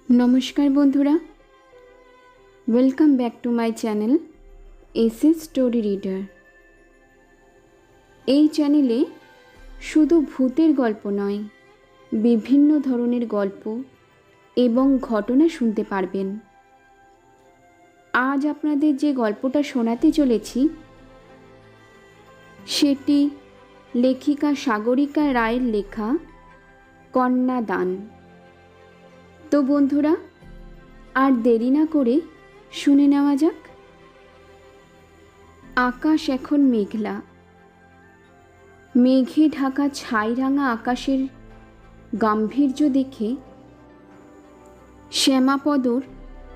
নমস্কার বন্ধুরা, welcome back to my channel SS story reader. এই চ্যানেলে শুধু ভূতের গল্প নয়, বিভিন্ন ধরনের গল্প এবং ঘটনা শুনতে পারবেন। আজ আপনাদের যে গল্পটা শোনাতে চলেছি সেটি লেখিকা সাগরিকা রায়ের লেখা কন্যাদান। তো বন্ধুরা, আর দেরি না করে শুনে নেওয়া যাক। আকাশ এখন মেঘলা। মেঘে ঢাকা ছাইরাঙা আকাশের গাম্ভীর্য দেখে শ্যামাপদর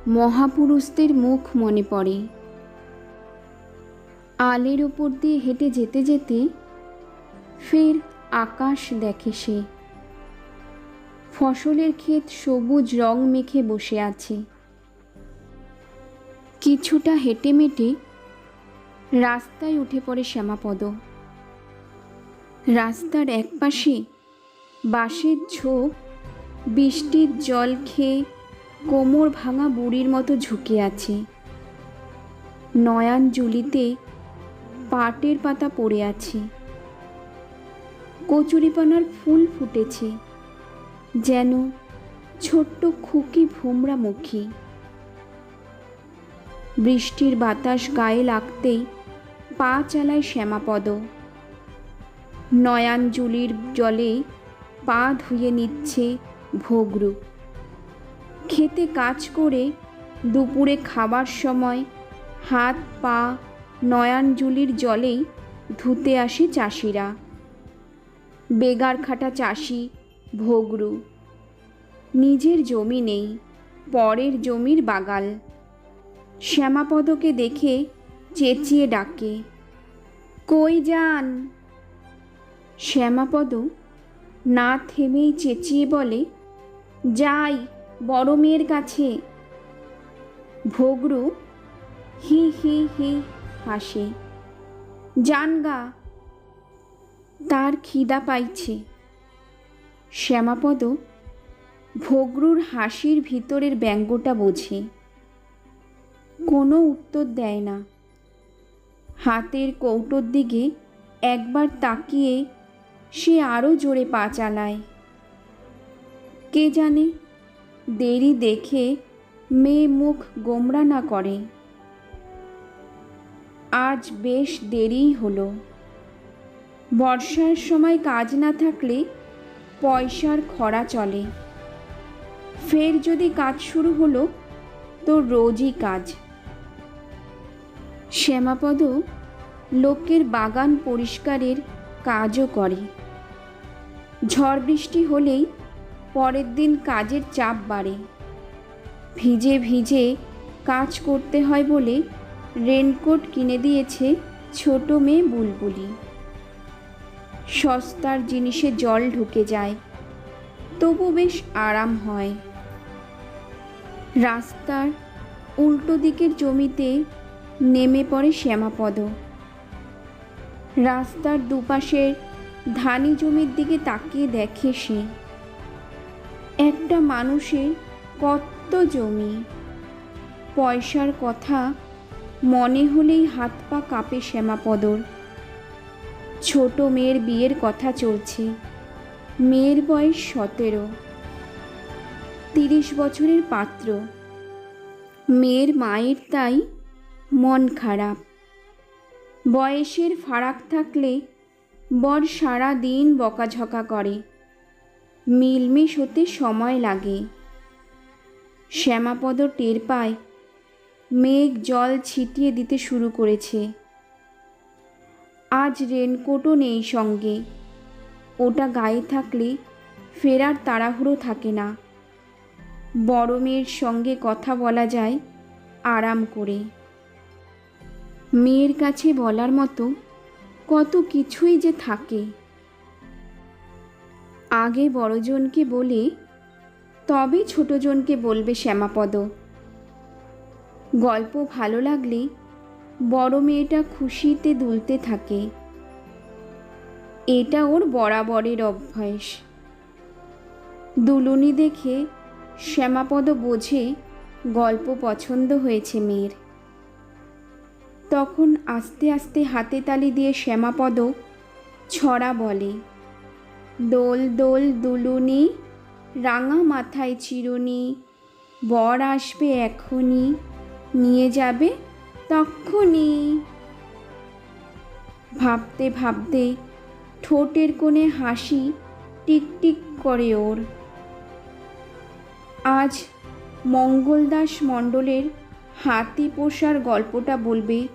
মহাপুরুষদের মুখ মনে পড়ে। আলের ওপর দিয়ে হেঁটে যেতে যেতে ফের আকাশ দেখে সে। ফসলের ক্ষেত সবুজ রং মেখে বসে আছে। কিছুটা হেঁটে মেটে রাস্তায় উঠে পড়ে শ্যামাপদ। রাস্তার একপাশে বাঁশের ঝোপ বৃষ্টির জল খেয়ে কোমর ভাঙা বুড়ির মতো ঝুঁকে আছে। নয়ান জুলিতে পাটের পাতা পড়ে আছে। কচুরিপানার ফুল ফুটেছে, যেন ছোট্ট খুকি ভোমরা মুখী। বৃষ্টির বাতাস গায়ে লাগতেই পা চালায় শ্যামাপদ। নয়ান জুলির জলে পা ধুয়ে নিচ্ছে ভোগরু। খেতে কাজ করে দুপুরে খাবার সময় হাত পা নয়ান জুলির জলেই ধুতে আসে চাষিরা। বেগার খাটা চাষি ভোগরু। নিজের জমি নেই, পরের জমির বাগাল। শ্যামাপদকে দেখে চেঁচিয়ে ডাকে, কই যান? শ্যামাপদ না থেমেই চেঁচিয়ে বলে, যাই বড় মেয়ের কাছে। ভোগরু হি হি হি হাসে, জানগা, তার খিদা পাইছে। শ্যামাপদ ভোগরুর হাসির ভিতরের ব্যঙ্গটা বোঝে। কোনো উত্তর দেয় না। হাতের কৌটোর দিকে একবার তাকিয়ে সে আরও জোরে পা চালায়। কে জানে দেরি দেখে মেয়ে মুখ গোমরা না করে। আজ বেশ দেরিই হলো। বর্ষার সময় কাজ না থাকলে পয়সার খরা চলে। ফের যদি কাজ শুরু হলো তো রোজই কাজ। শ্যামাপদ লোকের বাগান পরিষ্কারের কাজও করে। ঝড় বৃষ্টি হলেই পরের দিন কাজের চাপ বাড়ে। ভিজে ভিজে কাজ করতে হয় বলে রেনকোট কিনে দিয়েছে ছোট মেয়ে বুলবুলি। সস্তার জিনিসে জল ঢুকে যায়, তবু বেশ আরাম হয়। রাস্তার উল্টো দিকের জমিতে নেমে পড়ে শ্যামাপদ। রাস্তার দুপাশের ধানি জমির দিকে তাকিয়ে দেখে সে। একটা মানুষের কত জমি। পয়সার কথা মনে হলেই হাত পা কাঁপে শ্যামাপদর। ছোট মেয়ের বিয়ের কথা চলছে। মেয়ের বয়স 17। 30 বছরের পাত্র। মেয়ের মায়ের তাই মন খারাপ। বয়সের ফারাক থাকলে বর সারা দিন বকাঝকা করে। মিলমিশ হতে সময় লাগে। শ্যামাপদ টের পায় মেঘ জল ছিটিয়ে দিতে শুরু করেছে। আজ রেনকোটও নেই সঙ্গে। ওটা গায়ে থাকলে ফেরার তাড়াহুড়ো থাকে না। বড় মেয়ের সঙ্গে কথা বলা যায় আরাম করে। মেয়ের কাছে বলার মতো কত কিছুই যে থাকে। আগে বড়জনকে বলে তবে ছোটজনকে বলবে শ্যামাপদ। গল্প ভালো লাগলে বড় মেয়েটা খুশিতে দুলতে থাকে। এটা ওর বরাবরের অভ্যাস। দুলুনি দেখে শ্যামাপদ বোঝে গল্প পছন্দ হয়েছে মেয়ের। তখন আস্তে আস্তে হাতে তালি দিয়ে শ্যামাপদ ছড়া বলে, দোল দোল দুলুনি, রাঙা মাথায় চিরুনি, বর আসবে এখনই, নিয়ে যাবে তক্ষুনি। ভাবতে ভাবতে ঠোঁটের কোণে হাসি টিকটিক করে ওর। আজ মঙ্গলদাস মণ্ডলের হাতি পোষার গল্পটা বলবে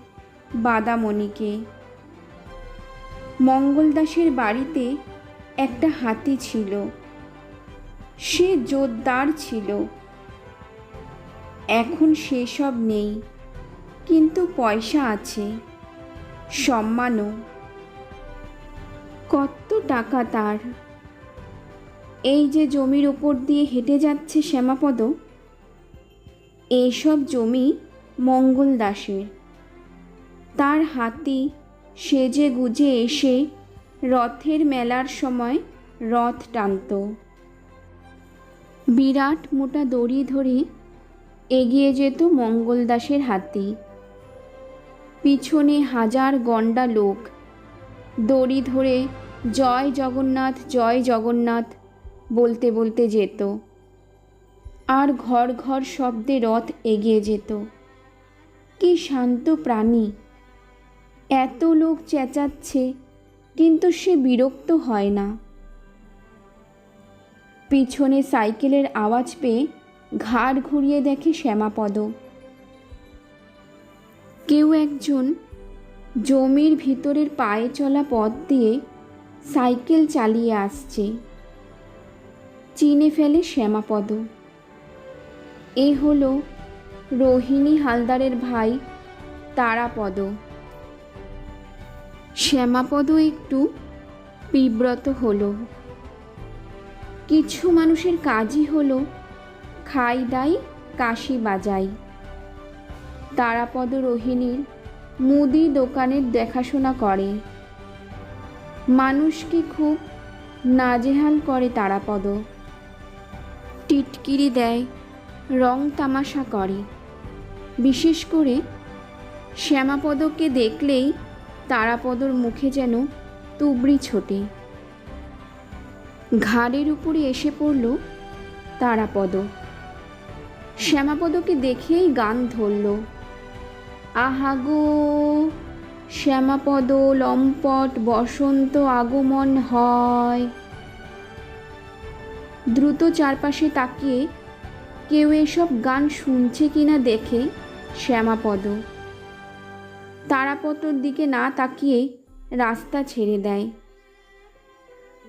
বাদামণিকে। মঙ্গলদাসের বাড়িতে একটা হাতি ছিল। সে জোরদার ছিল। এখন সেসব নেই, কিন্তু পয়সা আছে, সম্মানও। কত টাকা তার। এই যে জমির ওপর দিয়ে হেঁটে যাচ্ছে শ্যামাপদ, এইসব জমি মঙ্গল দাসের। তার হাতি সেজে গুজে এসে রথের মেলার সময় রথ টানত। বিরাট মোটা দড়ি ধরে এগিয়ে যেত মঙ্গল দাসের হাতি। পিছনে হাজার গণ্ডা লোক দড়ি ধরে জয় জগন্নাথ জয় জগন্নাথ বলতে বলতে যেত। আর ঘর ঘর শব্দে রথ এগিয়ে যেত। কি শান্ত প্রাণী! এত লোক চেঁচাচ্ছে, কিন্তু সে বিরক্ত হয় না। পিছনে সাইকেলের আওয়াজ পেয়ে ঘাড় ঘুরিয়ে দেখে শ্যামাপদ। কেউ একজন জমির ভিতরের পায়ে চলা পথ দিয়ে সাইকেল চালিয়ে আসছে। চিনে ফেলে শ্যামাপদ। এ হলো রোহিণী হালদারের ভাই তারাপদ। শ্যামাপদ একটু বিব্রত হলো। কিছু মানুষের কাজই হলো খাই দাই কাশি বাজাই। তারাপদ রোহিণীর মুদি দোকানের দেখাশোনা করে। মানুষকে খুব নাজেহাল করে তারাপদ। টিটকিরি দেয়, রং তামাশা করে। বিশেষ করে শ্যামাপদকে দেখলেই তারাপদর মুখে যেন তুবড়ি ছোটে। ঘাড়ের উপরে এসে পড়ল তারাপদ। শ্যামাপদকে দেখেই গান ধরল, আহা গো শ্যামাপদ লম্পট বসন্ত আগমন হয়। দ্রুত চারপাশে তাকিয়ে কেউ এসব গান শুনছে কিনা দেখে শ্যামাপদ তারাপদর দিকে না তাকিয়ে রাস্তা ছেড়ে দেয়।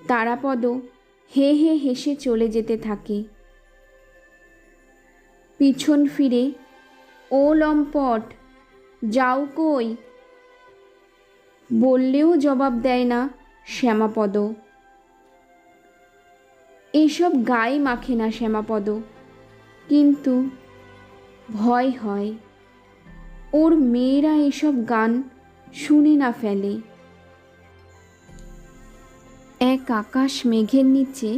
তারাপদ হে হে হেসে চলে যেতে থাকে। পিছন ফিরে, ও লম্পট যাও কই বললেও জবাব দেয় না শ্যামাপদ। এসব গায়ে মাখে না শ্যামাপদ, কিন্তু ভয় হয় ওর মেয়েরা এসব গান শুনে না ফেলে। এক আকাশ মেঘের নিচে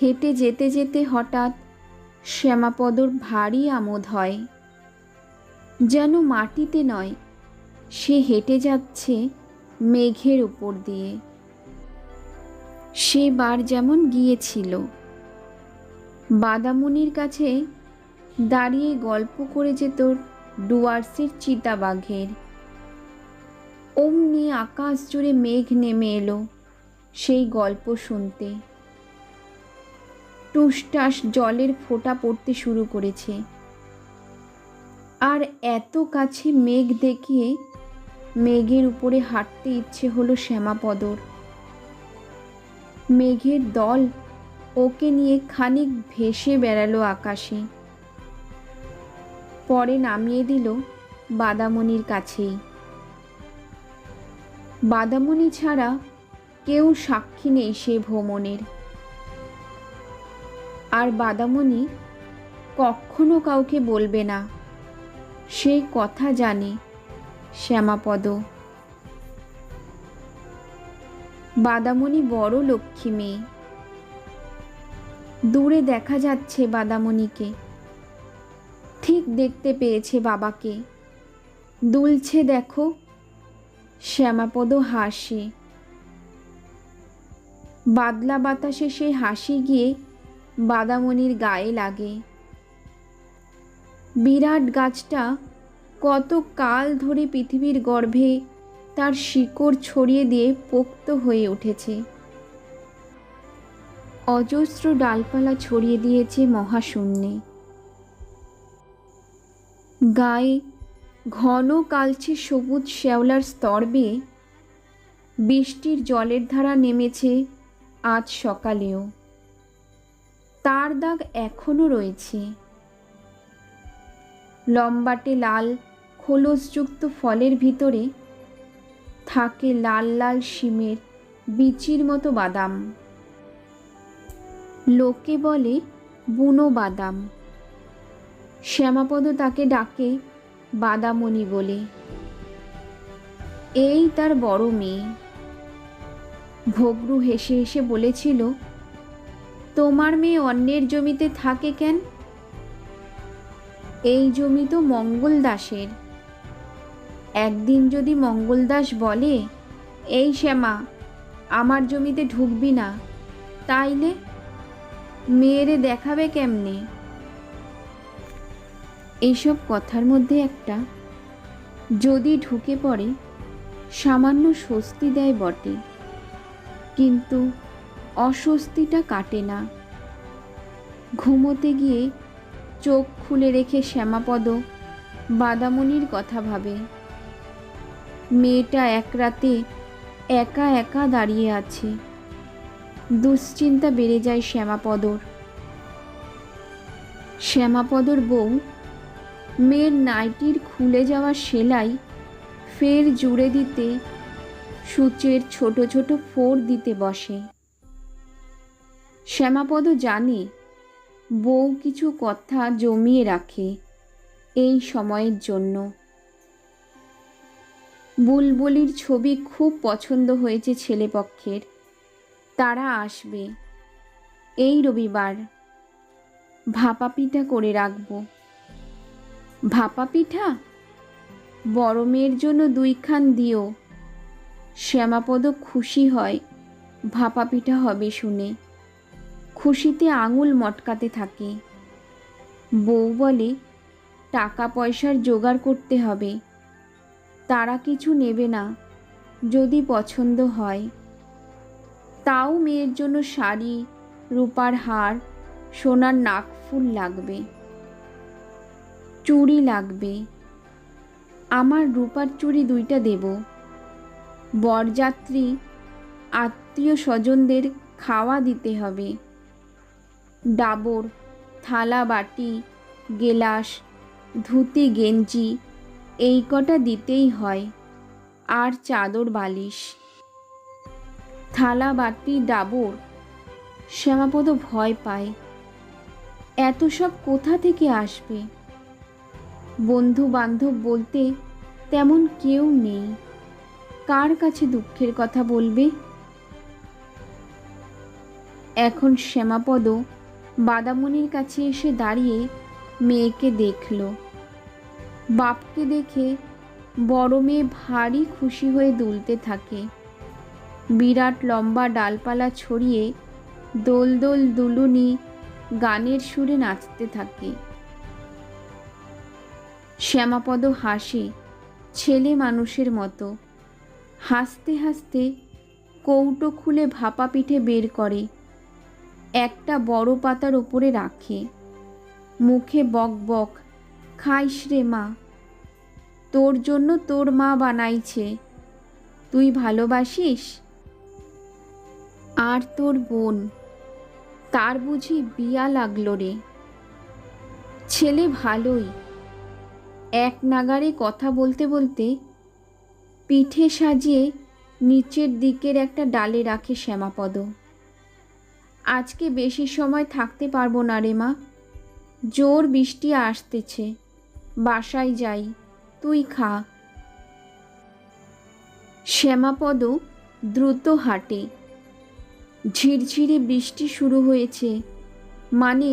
হেঁটে যেতে যেতে হঠাৎ শ্যামাপদর ভারী আমোদ হয়। যেন মাটিতে নয়, সে হেঁটে যাচ্ছে মেঘের উপর দিয়ে। সেবার যেমন গিয়েছিল, বাদামণির কাছে দাঁড়িয়ে গল্প করে যেত ডুয়ার্সের চিতাবাঘের। অমনি আকাশ জুড়ে মেঘ নেমে এলো সেই গল্প শুনতে। টুসটাস জলের ফোঁটা পড়তে শুরু করেছে। আর এত কাছে মেঘ দেখিয়ে মেঘের উপরে হাঁটতে ইচ্ছে হলো শ্যামাপদর। মেঘের দল ওকে নিয়ে খানিক ভেসে বেড়ালো আকাশে। পরে নামিয়ে দিল বাদামণির কাছেই। বাদামণি ছাড়া কেউ সাক্ষী নেই সে ভ্রমণের। আর বাদামণি কখনো কাউকে বলবে না, সেই কথা জানে শ্যামাপদ। বাদামণি বড় লক্ষ্মী মেয়ে। দূরে দেখা যাচ্ছে বাদামণিকে। ঠিক দেখতে পেয়েছে বাবাকে। দুলছে দেখো। শ্যামাপদ হাসে। বাদলা বাতাসে সেই হাসি গিয়ে বাদামণির গায়ে লাগে। বিরাট গাছটা কত কাল ধরে পৃথিবীর গর্ভে তার শিকড় ছড়িয়ে দিয়ে পোক্ত হয়ে উঠেছে। অজস্র ডালপালা ছড়িয়ে দিয়েছে মহাশূন্যে। গায়ে ঘন কালচে সবুজ শ্যাওলার স্তর বেয়ে বৃষ্টির জলের ধারা নেমেছে আজ সকালেও। তার দাগ এখনো রয়েছে। লম্বাটে লাল খোলসযুক্ত ফলের ভিতরে থাকে লাল লাল শিমের বিচির মতো বাদাম। লোকে বলে বুনো বাদাম। শ্যামাপদ তাকে ডাকে বাদামণি বলে। এই তার বড় মেয়ে। ভগ্রু হেসে হেসে বলেছিল, তোমার মেয়ে অন্যের জমিতে থাকে কেন? এই জমি তো মঙ্গল দাসের। একদিন যদি মঙ্গল দাস বলে, এই শ্যামা, আমার জমিতে ঢুকবি না, তাইলে মেয়েরে দেখাবে কেমনে? এইসব কথার মধ্যে একটা যদি ঢুকে পড়ে সামান্য স্বস্তি দেয় বটে, কিন্তু অস্বস্তিটা কাটে না। ঘুমোতে গিয়ে চোখ খুলে রেখে শ্যামাপদ বাদামণির কথা ভাবে। মেয়েটা এক রাতে একা একা দাঁড়িয়ে আছে। দুশ্চিন্তা বেড়ে যায় শ্যামাপদর। শ্যামাপদর বউ মেয়ের নাইটির খুলে যাওয়া সেলাই ফের জুড়ে দিতে সূচের ছোট ছোট ফোড় দিতে বসে। শ্যামাপদ জানে বউ কিছু কথা জমিয়ে রাখে এই সময়ের জন্য। বুলবুলির ছবি খুব পছন্দ হয়েছে ছেলেপক্ষের। তারা আসবে এই রবিবার। ভাপা পিঠা করে রাখবো। ভাপা পিঠা? বড় মেয়ের জন্য 2 খান দিও। শ্যামাপদ খুশি হয় ভাপা পিঠা হবে শুনে। খুশিতে আঙুল মটকাতে থাকে। বউ বলে, টাকা পয়সার জোগাড় করতে হবে। তারা কিছু নেবে না যদি পছন্দ হয়। তাও মেয়ের জন্য শাড়ি, রূপার হার, সোনার নাকফুল লাগবে। চুড়ি লাগবে। আমার রূপার চুড়ি 2টা দেব। বরযাত্রী আত্মীয় স্বজনদের খাওয়া দিতে হবে। ডাবর, থালা বাটি, গেলাস, ধুতি গেঞ্জি এই কটা দিতেই হয়, আর চাদর বালিশ। থালা বাটি ডাবর। শ্যামাপদ ভয় পায়। এত সব কোথা থেকে আসবে? বন্ধু বান্ধব বলতে তেমন কেউ নেই। কার কাছে দুঃখের কথা বলবে? এখন শ্যামাপদ বাদামণির কাছে এসে দাঁড়িয়ে মেয়েকে দেখল। বাপকে দেখে বড় মেয়ে ভারী খুশি হয়ে দুলতে থাকে। বিরাট লম্বা ডালপালা ছড়িয়ে দোল দোল দুলুনি গানের সুরে নাচতে থাকে। শ্যামাপদ হাসে ছেলে মানুষের মতো। হাসতে হাসতে কৌটো খুলে ভাপা পিঠে বের করে, একটা বড় পাতার ওপরে রাখে। মুখে বক বক, খাইস রে মা, তোর জন্য তোর মা বানাইছে, তুই ভালোবাসিস? আর তোর বোন, তার বুঝি বিয়া লাগলো রে? ছেলে ভালোই। এক নাগারে কথা বলতে বলতে পিঠে সাজিয়ে নিচের দিকের একটা ডালে রাখে শ্যামাপদ। আজকে বেশি সময় থাকতে পারবো না রে মা, জোর বৃষ্টি আসতেছে, বাসায় যাই, তুই খা। শ্যামাপদ দ্রুত হাঁটে। ঝিরঝিরে বৃষ্টি শুরু হয়েছে মানে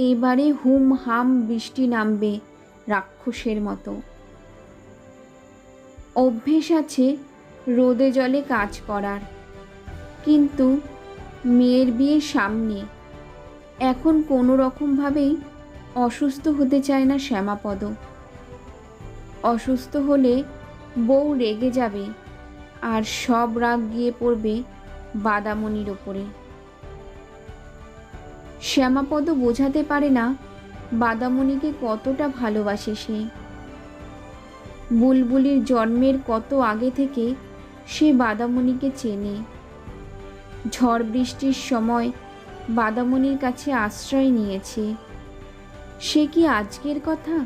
এবারে হুম হাম বৃষ্টি নামবে রাক্ষসের মতো। অভ্যেস আছে রোদে জলে কাজ করার, কিন্তু মেয়ের বিয়ের সামনে এখন কোনো রকমভাবেই অসুস্থ হতে চায় না শ্যামাপদ। অসুস্থ হলে বউ রেগে যাবে, আর সব রাগ গিয়ে পড়বে বাদামণির ওপরে। শ্যামাপদ বোঝাতে পারে না বাদামণিকে কতটা ভালোবাসে সে। বুলবুলির জন্মের কত আগে থেকে সে বাদামণিকে চেনে। ঝড় বৃষ্টির সময় বাদামণির কাছে আশ্রয় নিয়েছে। সে কি আজকের কথা?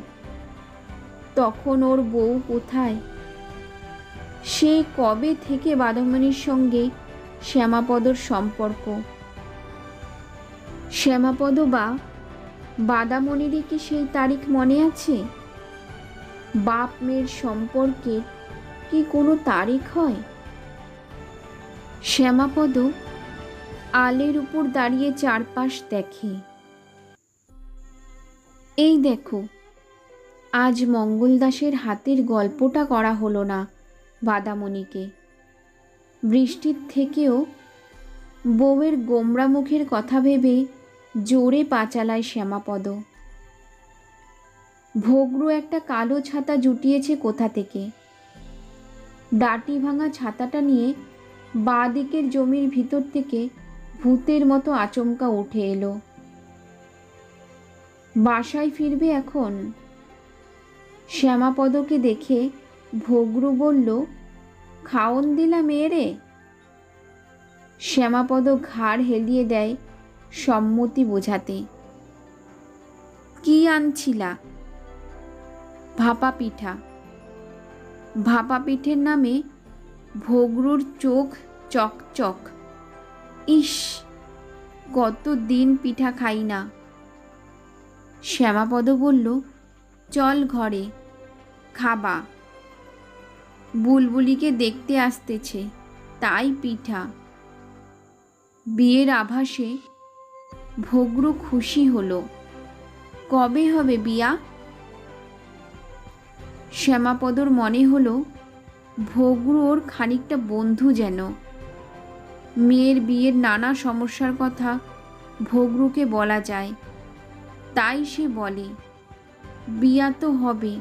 তখন ওর বউ কোথায়? সে কবে থেকে বাদামণির সঙ্গে শ্যামাপদর সম্পর্ক? শ্যামাপদ বা বাদামণিরই কি সেই তারিখ মনে আছে? বাপ মেয়ের সম্পর্কের কি কোনো তারিখ হয়? শ্যামাপদ আলের উপর দাঁড়িয়ে চারপাশ দেখে। এই দেখো, আজ মঙ্গলদাসের হাতের গল্পটা করা হলো না বাদামণিকে। বৃষ্টির থেকেও বউয়ের গোমরা মুখের কথা ভেবে জোরে পা চালায় শ্যামাপদ। ভোগরু একটা কালো ছাতা জুটিয়েছে কোথা থেকে। ডাটি ভাঙা ছাতাটা নিয়ে বাঁ দিকের জমির ভিতর থেকে ভূতের মতো আচমকা উঠে এলো। বাসায় ফিরবে এখন? শ্যামাপদকে দেখে ভোগরু বলল, খাওন দিলাম মেয়েরে। শ্যামাপদ ঘাড় হেলিয়ে দেয় সম্মতি বোঝাতে। কি আনছিলা? ভাপা পিঠা। ভাপা পিঠের নামে ভোগরুর চোখ চকচক। ইস, কতদিন পিঠা খাই না। শ্যামাপদ বলল, চল ঘরে, খাবা। বুলবুলিকে দেখতে আসতেছে, তাই পিঠা। বিয়ের আভাসে ভোগরু খুশি হলো। কবে হবে বিয়া? শ্যামাপদর মনে হলো ভোগরু ওর খানিকটা বন্ধু যেন। মেয়ের বিয়ের নানা সমস্যার কথা ভোগরুকে বলা যায়, তাই সে বলে, বিয়া তো হবে।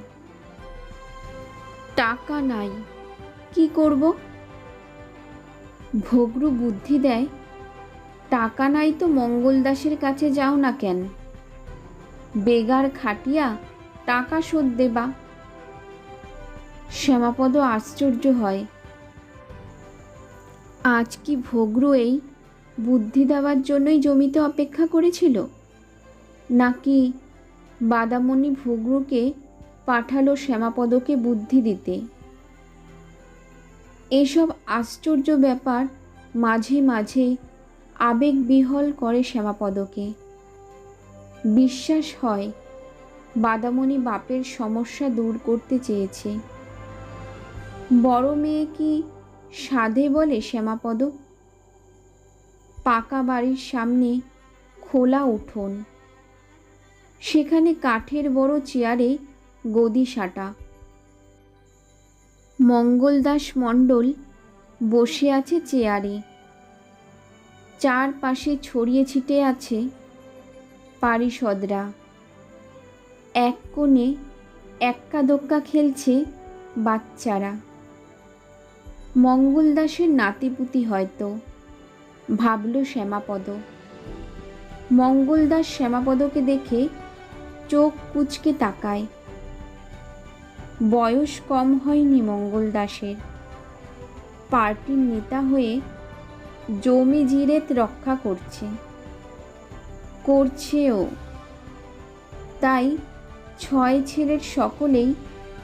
টাকা নাই, কি করব? ভোগরু বুদ্ধি দেয়, টাকা নাই তো মঙ্গলদাসের কাছে যাও না কেন? বেগার খাটিয়া টাকা শোধ দেবা। শ্যামাপদ আশ্চর্য হয়। আজ কি ভোগরু এই বুদ্ধি দেওয়ার জন্যই জমিতে অপেক্ষা করেছিল, নাকি বাদামণি ভোগরুকে পাঠালো শ্যামাপদকে বুদ্ধি দিতে? এসব আশ্চর্য ব্যাপার মাঝে মাঝে আবেগ বিহ্বল করে শ্যামাপদকে। বিশ্বাস হয় বাদামণি বাপের সমস্যা দূর করতে চেয়েছে। বড় মেয়ে কি সাধে বলে শ্যামাপদ? পাকা বাড়ির সামনে খোলা উঠোন, সেখানে কাঠের বড় চেয়ারে গদি সাঁটা। মঙ্গলদাস মণ্ডল বসে আছে চেয়ারে। চারপাশে ছড়িয়ে ছিটিয়ে আছে পারিষদরা। এক কোণে এক্কা দোক্কা খেলছে বাচ্চারা। মঙ্গলদাসের নাতিপুতি হয়তো, ভাবল শ্যামাপদ। মঙ্গলদাস শ্যামাপদকে দেখে চোখ কুঁচকে তাকায়। বয়স কম হয়নি মঙ্গলদাসের। পার্টির নেতা হয়ে জমি জিরেত রক্ষা করছেও। তাই ছয় ছেলের সকলেই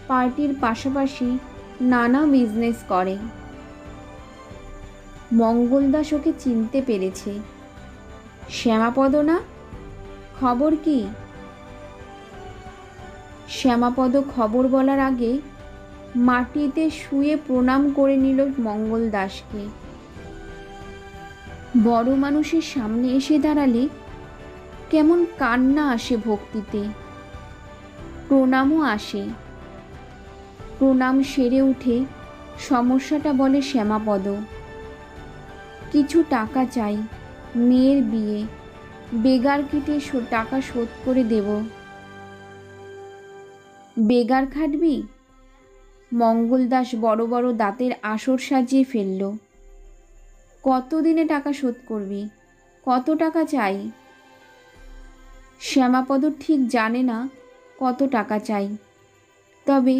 পার্টির পাশাপাশি নানা বিজনেস করে। মঙ্গলদাস ওকে চিনতে পেরেছে। শ্যামাপদ না? খবর কি? শ্যামাপদ খবর বলার আগে মাটিতে শুয়ে প্রণাম করে নিল মঙ্গলদাসকে। বড় মানুষের সামনে এসে দাঁড়ালে কেমন কান্না আসে ভক্তিতে, প্রণামও আসে। প্রণাম সেরে উঠে সমস্যাটা বলে শ্যামাপদ। কিছু টাকা চাই, মেয়ের বিয়ে, বেগার কেটে টাকা শোধ করে দেব। বেগার খাটবি? মঙ্গলদাস বড় বড় দাঁতের আসর সাজিয়ে ফেলল। কত দিনে টাকা শোধ করবি? কত টাকা চাই? শ্যামাপদ ঠিক জানে না কত টাকা চাই, তবে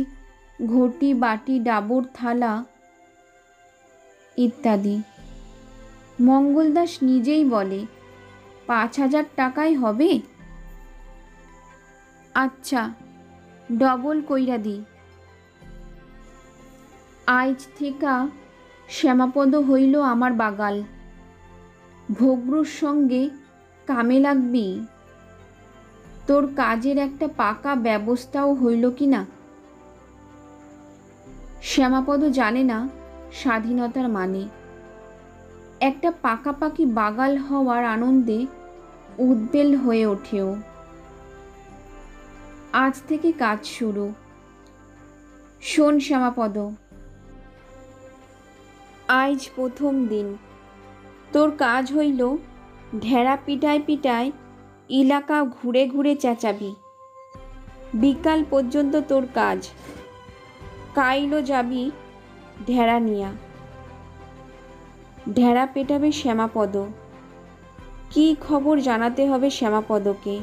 ঘটি, বাটি, ডাবর থালা ইত্যাদি। মঙ্গলদাস নিজেই বলে 5,000 টাকায় হবে। আচ্ছা, ডবল কইরা দি। আইজ থেকা শ্যামাপদ হইল আমার বাগাল। ভগ্রুর সঙ্গে কামে লাগবি? তোর কাজের একটা পাকা ব্যবস্থাও হইল কি না? শ্যামাপদ জানে না স্বাধীনতার মানে। একটা পাকাপাকি বাগাল হওয়ার আনন্দে উদ্বেল হয়ে ওঠেও। আজ থেকে কাজ শুরু। শোন শ্যামাপদ, আজ প্রথম দিন। তোর কাজ হইল ঢেড়া পিটায় পিটায় এলাকা ঘুরে ঘুরে চেঁচাবি। বিকাল পর্যন্ত তোর কাজ। কাইলো যাবি ঢেড়া নিয়া। ঢেড়া পেটাবে শ্যামাপদ। কি খবর জানাতে হবে শ্যামাপদকে?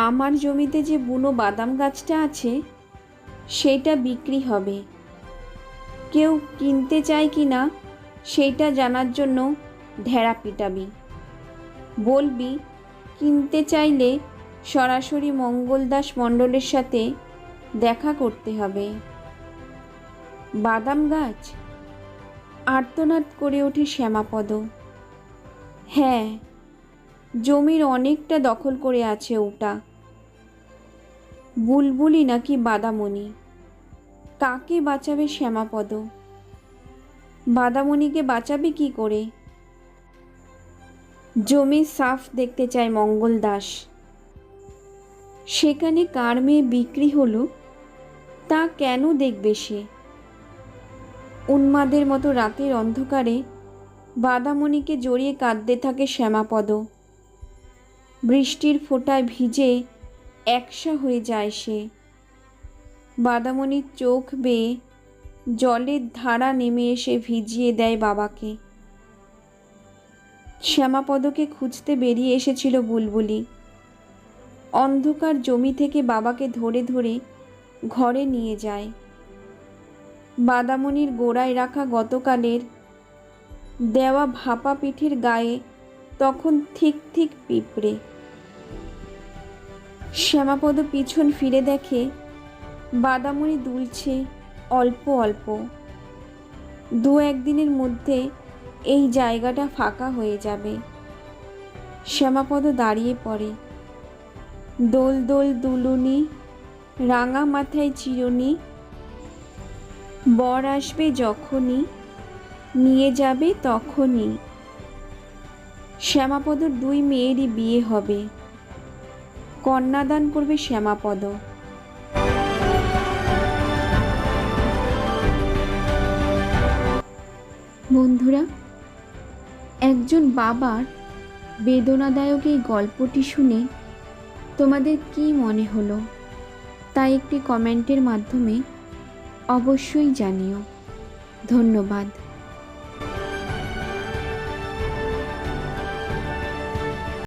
আমার জমিতে যে বুনো বাদাম গাছটা আছে সেইটা বিক্রি হবে। কেউ কিনতে চায় কি না সেইটা জানার জন্য ঢেড়া পিটাবি। বলবি কিনতে চাইলে সরাসরি মঙ্গলদাস মণ্ডলের সাথে দেখা করতে হবে। বাদাম গাছ? আর্তনাদ করে ওঠে শ্যামাপদ। হ্যাঁ, জমির অনেকটা দখল করে আছে ওটা। বুলবুলি নাকি বাদামণি? কাকে বাঁচাবে শ্যামাপদ? বাদামণিকে বাঁচাবে কি করে? জমি সাফ দেখতে চায় মঙ্গলদাস। সেখানে কার মেয়ে বিক্রি হলো তা কেন দেখবে সে? উন্মাদের মতো রাতের অন্ধকারে বাদামণিকে জড়িয়ে কাঁদতে থাকে শ্যামাপদ। বৃষ্টির ফোঁটায় ভিজে একসা হয়ে যায় সে। বাদামণির চোখ বেয়ে জলের ধারা নেমে এসে ভিজিয়ে দেয় বাবাকে। শ্যামাপদকে খুঁজতে বেরিয়ে এসেছিল বুলবুলি। অন্ধকার জমি থেকে বাবাকে ধরে ধরে ঘরে নিয়ে যায়। বাদামণির গোড়ায় রাখা গতকালের দেওয়া ভাপা পিঠের গায়ে তখন ঠিক ঠিক পিঁপড়ে। শ্যামাপদ পিছন ফিরে দেখে বাদামণি দুলছে অল্প অল্প। 2-1 দিনের মধ্যে এই জায়গাটা ফাঁকা হয়ে যাবে। শ্যামাপদ দাঁড়িয়ে পড়ে। দোল দোল দুলুনি, রাঙা মাথায় চিরুনি, বর আসবে যখনই, নিয়ে যাবে তখনই। শ্যামাপদর 2 মেয়েরই বিয়ে হবে। কন্যাদান করবে শ্যামাপদ। বন্ধুরা, একজন বাবার বেদনাদায়ক এই গল্পটি শুনে তোমাদের কি মনে হলো তা একটি কমেন্টের মাধ্যমে অবশ্যই জানিও। ধন্যবাদ।